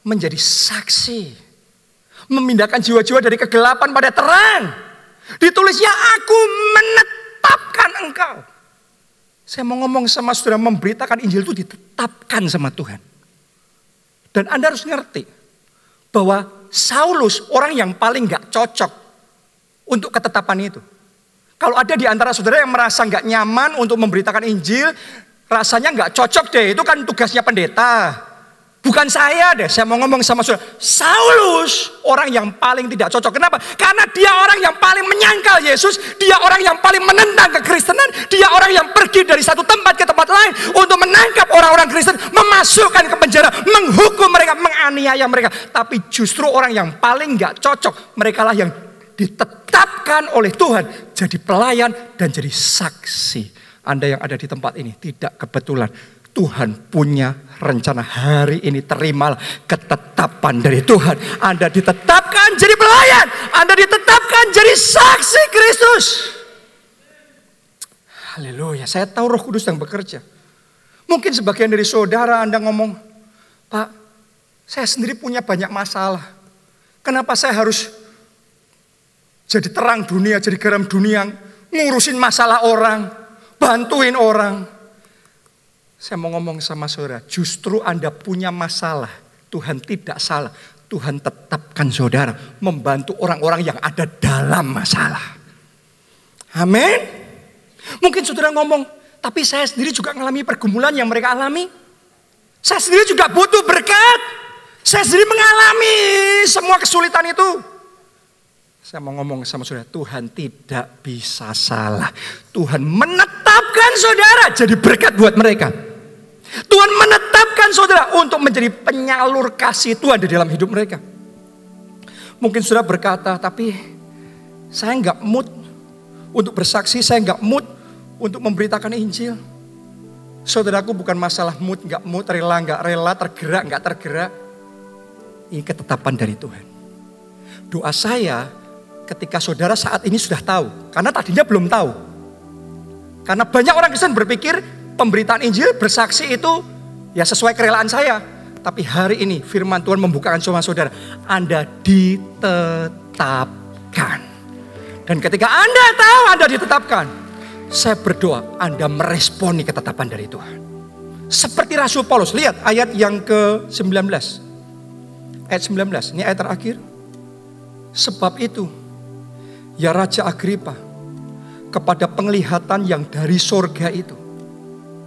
menjadi saksi. Memindahkan jiwa-jiwa dari kegelapan pada terang. Ditulisnya, aku menetapkan engkau. Saya mau ngomong sama saudara, memberitakan Injil itu ditetapkan sama Tuhan. Dan Anda harus ngerti bahwa Saulus orang yang paling gak cocok untuk ketetapan itu. Kalau ada di antara saudara yang merasa gak nyaman untuk memberitakan Injil, rasanya gak cocok deh, itu kan tugasnya pendeta. Bukan saya deh, saya mau ngomong sama saudara. Saulus orang yang paling tidak cocok. Kenapa? Karena dia orang yang paling menyangkal Yesus. Dia orang yang paling menentang kekristenan. Dia orang yang pergi dari satu tempat ke tempat lain untuk menangkap orang-orang Kristen, memasukkan ke penjara, menghukum mereka, menganiaya mereka. Tapi justru orang yang paling gak cocok, mereka lah yang ditetapkan oleh Tuhan jadi pelayan dan jadi saksi. Anda yang ada di tempat ini tidak kebetulan. Tuhan punya rencana hari ini, terimalah ketetapan dari Tuhan. Anda ditetapkan jadi pelayan, Anda ditetapkan jadi saksi Kristus. Haleluya, saya tahu Roh Kudus yang bekerja. Mungkin sebagian dari saudara Anda ngomong, Pak, saya sendiri punya banyak masalah. Kenapa saya harus jadi terang dunia, jadi garam dunia, ngurusin masalah orang, bantuin orang. Saya mau ngomong sama saudara, justru Anda punya masalah. Tuhan tidak salah. Tuhan tetapkan saudara membantu orang-orang yang ada dalam masalah. Amin. Mungkin saudara ngomong, tapi saya sendiri juga mengalami pergumulan yang mereka alami. Saya sendiri juga butuh berkat. Saya sendiri mengalami semua kesulitan itu. Saya mau ngomong sama saudara, Tuhan tidak bisa salah. Tuhan menetapkan saudara jadi berkat buat mereka. Tuhan menetapkan saudara untuk menjadi penyalur kasih Tuhan di dalam hidup mereka. Mungkin saudara berkata, tapi saya nggak mood untuk bersaksi, saya nggak mood untuk memberitakan Injil. Saudaraku, bukan masalah mood, nggak mood, rela, nggak rela, tergerak, nggak tergerak. Ini ketetapan dari Tuhan. Doa saya ketika saudara saat ini sudah tahu, karena tadinya belum tahu. Karena banyak orang Kristen berpikir pemberitaan Injil, bersaksi itu ya sesuai kerelaan saya. Tapi hari ini firman Tuhan membukakan sama saudara, Anda ditetapkan. Dan ketika Anda tahu Anda ditetapkan, saya berdoa Anda meresponi ketetapan dari Tuhan. Seperti Rasul Paulus, lihat ayat yang ke-19. Ayat 19, ini ayat terakhir. Sebab itu, ya Raja Agripa, kepada penglihatan yang dari sorga itu,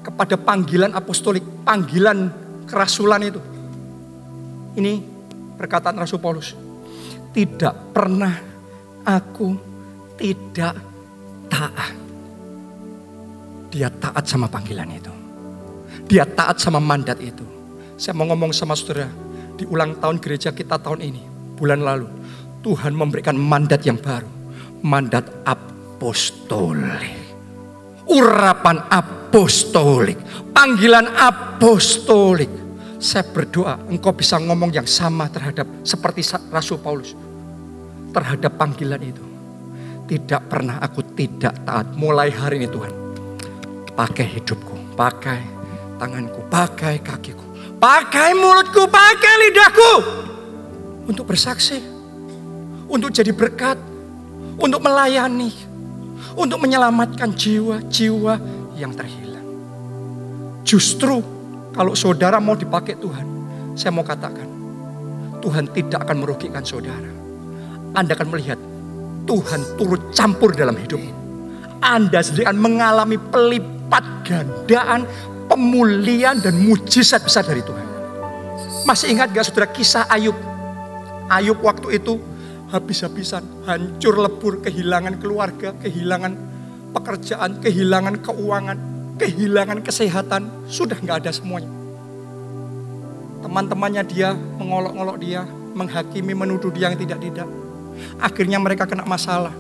kepada panggilan apostolik, panggilan kerasulan itu. Ini perkataan Rasul Paulus. Tidak pernah aku tidak taat. Dia taat sama panggilan itu. Dia taat sama mandat itu. Saya mau ngomong sama saudara, di ulang tahun gereja kita tahun ini, bulan lalu, Tuhan memberikan mandat yang baru. Mandat apostolik. Urapan apostolik. Panggilan apostolik. Saya berdoa engkau bisa ngomong yang sama terhadap seperti Rasul Paulus. Terhadap panggilan itu. Tidak pernah aku tidak taat. Mulai hari ini Tuhan. Pakai hidupku. Pakai tanganku. Pakai kakiku. Pakai mulutku. Pakai lidahku. Untuk bersaksi. Untuk jadi berkat. Untuk melayani. Untuk menyelamatkan jiwa-jiwa yang terhilang. Justru kalau saudara mau dipakai Tuhan, saya mau katakan, Tuhan tidak akan merugikan saudara. Anda akan melihat Tuhan turut campur dalam hidupmu. Anda sendiri akan mengalami pelipat gandaan, pemulihan dan mujizat besar dari Tuhan. Masih ingat gak saudara kisah Ayub? Ayub waktu itu habis-habisan, hancur lebur, kehilangan keluarga, kehilangan pekerjaan, kehilangan keuangan, kehilangan kesehatan, sudah gak ada semuanya. Teman-temannya dia mengolok-olok dia, menghakimi, menuduh dia yang tidak-tidak. Akhirnya mereka kena masalah,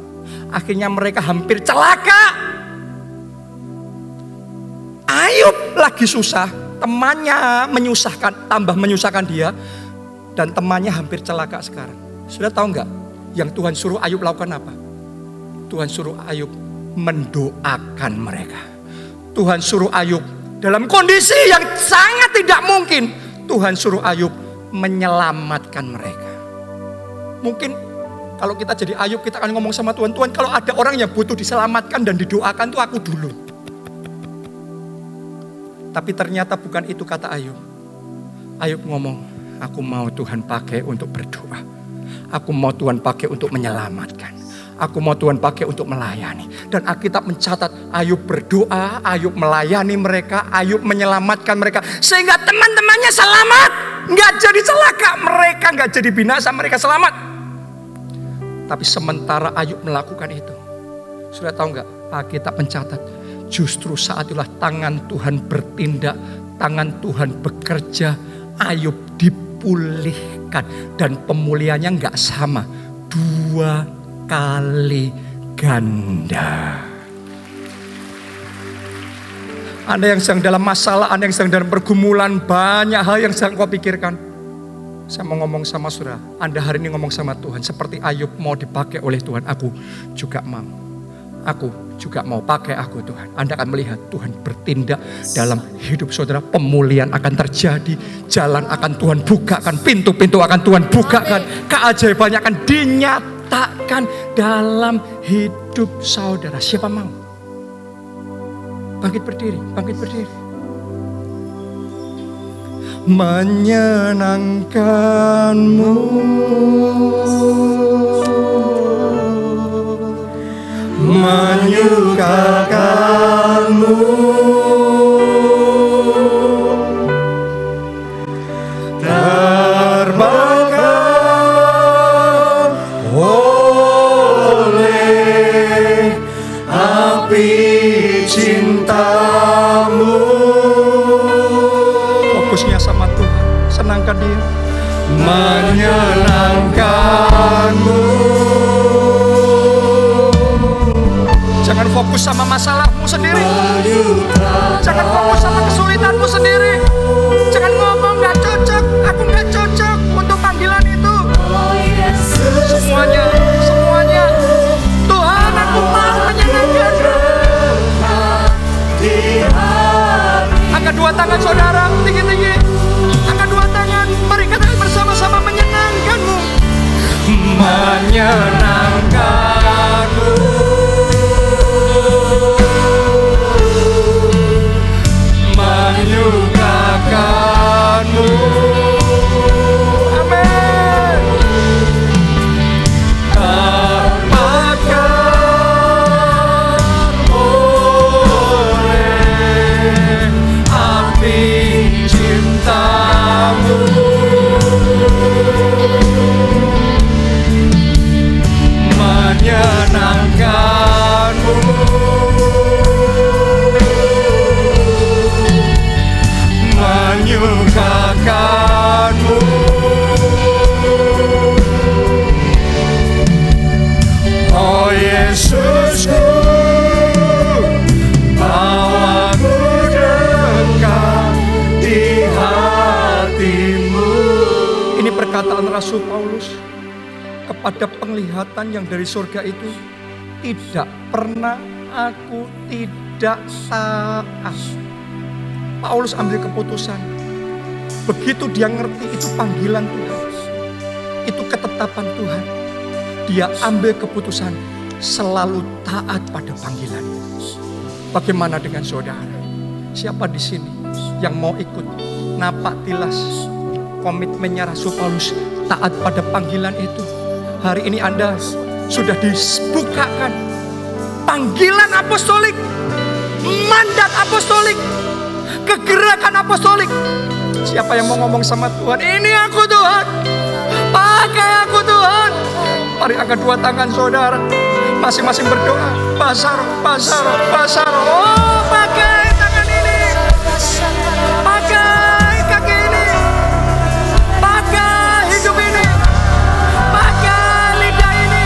akhirnya mereka hampir celaka. Ayub lagi susah, temannya menyusahkan, tambah menyusahkan dia, dan temannya hampir celaka sekarang. Sudah tahu gak? Yang Tuhan suruh Ayub lakukan apa? Tuhan suruh Ayub mendoakan mereka. Tuhan suruh Ayub dalam kondisi yang sangat tidak mungkin. Tuhan suruh Ayub menyelamatkan mereka. Mungkin kalau kita jadi Ayub kita akan ngomong sama Tuhan. Tuhan, kalau ada orang yang butuh diselamatkan dan didoakan tuh aku dulu. Tapi ternyata bukan itu kata Ayub. Ayub ngomong, aku mau Tuhan pakai untuk berdoa. Aku mau Tuhan pakai untuk menyelamatkan. Aku mau Tuhan pakai untuk melayani. Dan Alkitab mencatat Ayub berdoa, Ayub melayani mereka, Ayub menyelamatkan mereka. Sehingga teman-temannya selamat. Nggak jadi celaka, mereka nggak jadi binasa, mereka selamat. Tapi sementara Ayub melakukan itu, sudah tahu nggak? Alkitab mencatat justru saat itulah tangan Tuhan bertindak, tangan Tuhan bekerja, Ayub dipulihkan. Dan pemulihannya nggak sama, 2 kali ganda. Anda yang sedang dalam masalah, Anda yang sedang dalam pergumulan, banyak hal yang sedang kau pikirkan. Saya mau ngomong sama saudara, Anda hari ini ngomong sama Tuhan, seperti Ayub mau dipakai oleh Tuhan, aku juga mau. Aku juga mau pakai aku Tuhan. Anda akan melihat Tuhan bertindak dalam hidup saudara. Pemulihan akan terjadi. Jalan akan Tuhan bukakan. Pintu-pintu akan Tuhan bukakan. Keajaibannya akan dinyatakan dalam hidup saudara. Siapa mau? Bangkit berdiri, bangkit berdiri. Menyenangkanmu, menyukakanmu, terbakar oleh api cintamu. Fokusnya sama Tuhan, senangkan Dia. Menyenangkanmu. Jangan fokus sama masalahmu sendiri. Jangan fokus sama kesulitanmu sendiri. Jangan ngomong gak cocok, aku gak cocok untuk panggilan itu. Semuanya, semuanya. Tuhan, aku mau menyenangkanmu. Angkat 2 tangan saudara, tinggi-tinggi. Angkat 2 tangan. Mari katakan bersama-sama, menyenangkan-Mu. Menyenangkan-Mu, menyukakan-Mu. Amin. Terbakar oleh api cinta-Mu, menyenangkan-Mu, menyukakan-Mu. Oh Yesusku, bawaku dekat di hati-Mu. Ini perkataan Rasul Paulus kepada penglihatan yang dari surga itu. Tidak pernah aku tidak taat. Paulus ambil keputusan. Begitu dia ngerti itu panggilan Tuhan, itu ketetapan Tuhan, dia ambil keputusan selalu taat pada panggilan. Bagaimana dengan saudara? Siapa di sini yang mau ikut napak tilas komitmennya Rasul Paulus taat pada panggilan itu? Hari ini Anda sudah dibukakan panggilan apostolik, mandat apostolik, kegerakan apostolik. Siapa yang mau ngomong sama Tuhan, ini aku Tuhan, pakai aku Tuhan. Mari angkat dua tangan saudara, masing-masing berdoa. Basaro, basaro, basaro. Oh, pakai tangan ini, pakai kaki ini, pakai hidup ini, pakai lidah ini,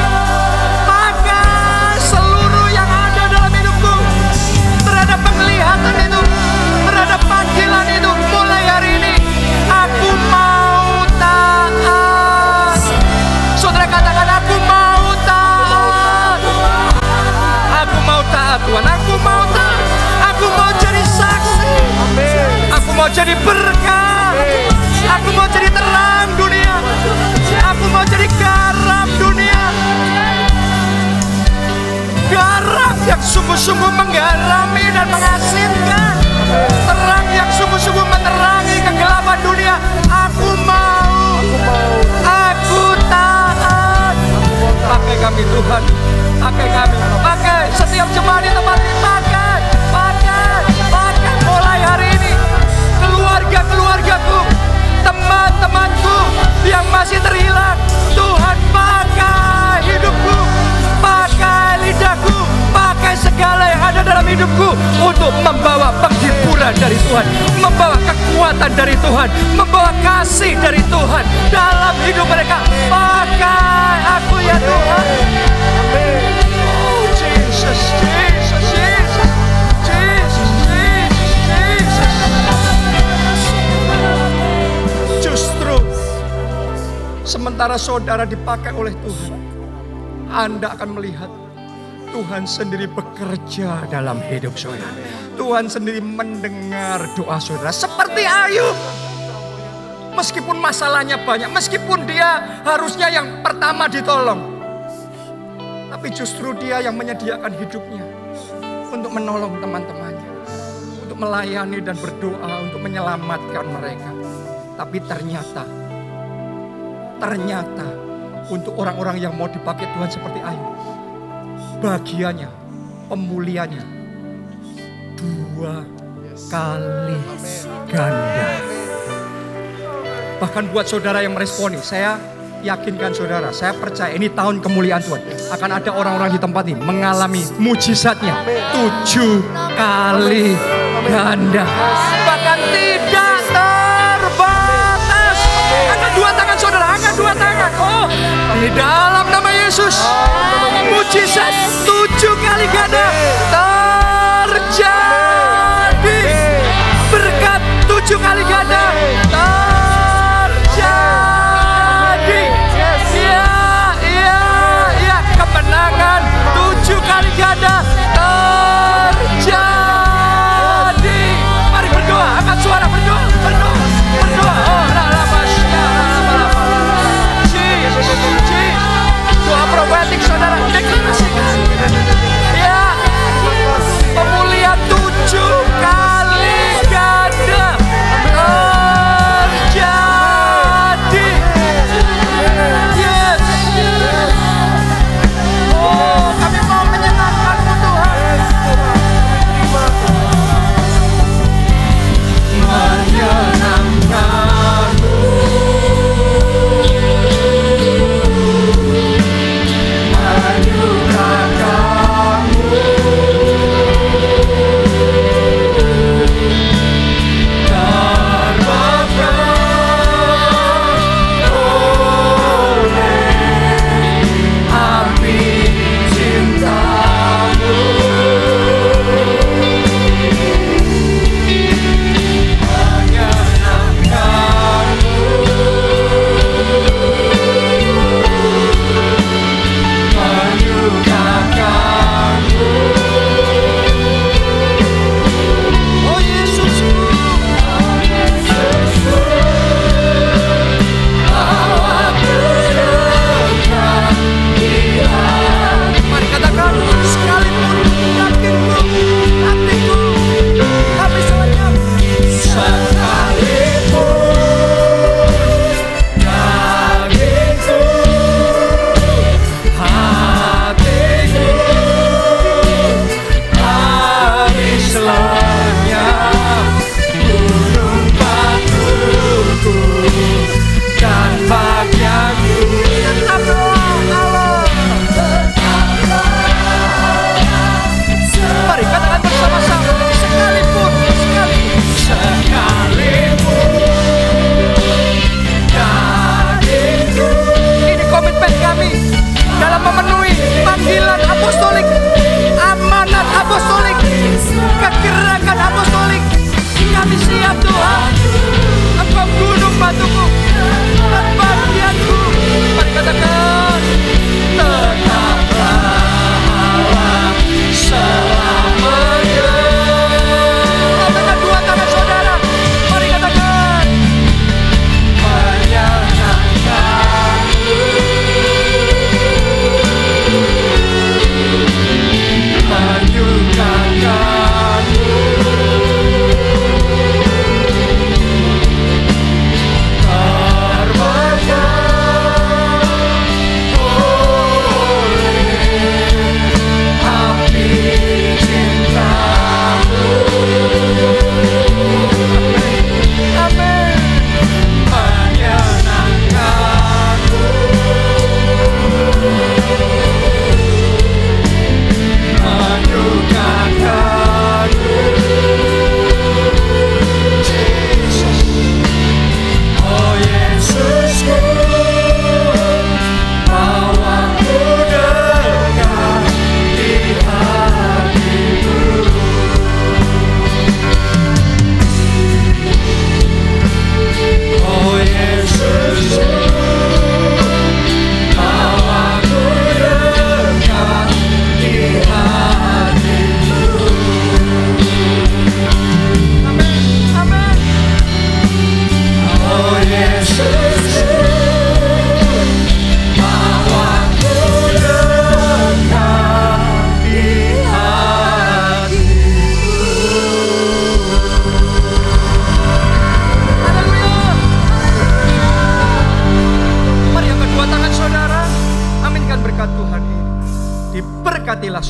pakai seluruh yang ada dalam hidupku terhadap penglihatan itu, terhadap panggilan itu. Mulai hari ini aku mau taat. Saudara katakan, aku mau taat. Aku mau taat Tuhan, aku mau taat. Aku mau jadi saksi. Aku mau jadi berkat. Aku mau jadi terang dunia. Aku mau jadi garam dunia. Garam yang sungguh-sungguh menggarami dan mengasinkan. Terang yang sungguh-sungguh menerangi kegelapan dunia. Aku mau. Aku taat. Pakai kami Tuhan. Pakai kami. Pakai setiap jemaat di tempat ini. Pakai. Pakai. Pakai. Mulai hari ini. Keluarga-keluargaku. Teman-temanku yang masih terhilang. Tuhan pakai hidupku. Pakai lidahku. Pakai segala yang ada dalam hidupku untuk membawa penghiburan dari Tuhan, membawa kekuatan dari Tuhan, membawa kasih dari Tuhan dalam hidup mereka. Pakai aku ya Tuhan. Oh Jesus, Jesus, Jesus, Jesus, Jesus, Jesus. Justru sementara saudara dipakai oleh Tuhan, Anda akan melihat Tuhan sendiri bekerja dalam hidup saudara. Tuhan sendiri mendengar doa saudara. Seperti Ayub. Meskipun masalahnya banyak, meskipun dia harusnya yang pertama ditolong, tapi justru dia yang menyediakan hidupnya untuk menolong teman-temannya, untuk melayani dan berdoa untuk menyelamatkan mereka. Tapi ternyata untuk orang-orang yang mau dipakai Tuhan seperti Ayub, bagiannya, pemulihannya 2 kali ganda. Bahkan buat saudara yang meresponi, saya yakinkan saudara, saya percaya ini tahun kemuliaan Tuhan. Akan ada orang-orang di tempat ini mengalami mujizatnya 7 kali ganda. Bahkan tidak terbatas. Angkat 2 tangan saudara, angkat 2 tangan. Oh, di dalam nama Yesus, mujizat 7 kali ganda terjadi. Berkat 7 kali ganda terjadi. Ya, kemenangan 7 kali ganda terjadi. Mari berdoa, angkat suara berdoa. Oh, la la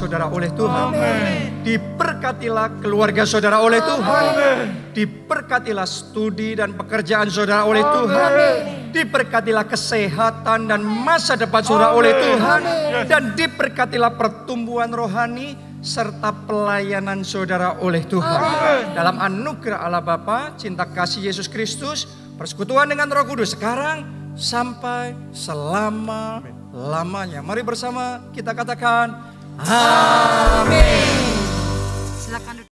saudara oleh Tuhan. Diberkatilah keluarga saudara oleh Tuhan. Diberkatilah studi dan pekerjaan saudara oleh Tuhan. Diberkatilah kesehatan dan masa depan saudara oleh Tuhan. Dan diberkatilah pertumbuhan rohani serta pelayanan saudara oleh Tuhan. Dalam anugerah Allah Bapa, cinta kasih Yesus Kristus, persekutuan dengan Roh Kudus sekarang sampai selama-lamanya. Mari bersama kita katakan amin. Silakan.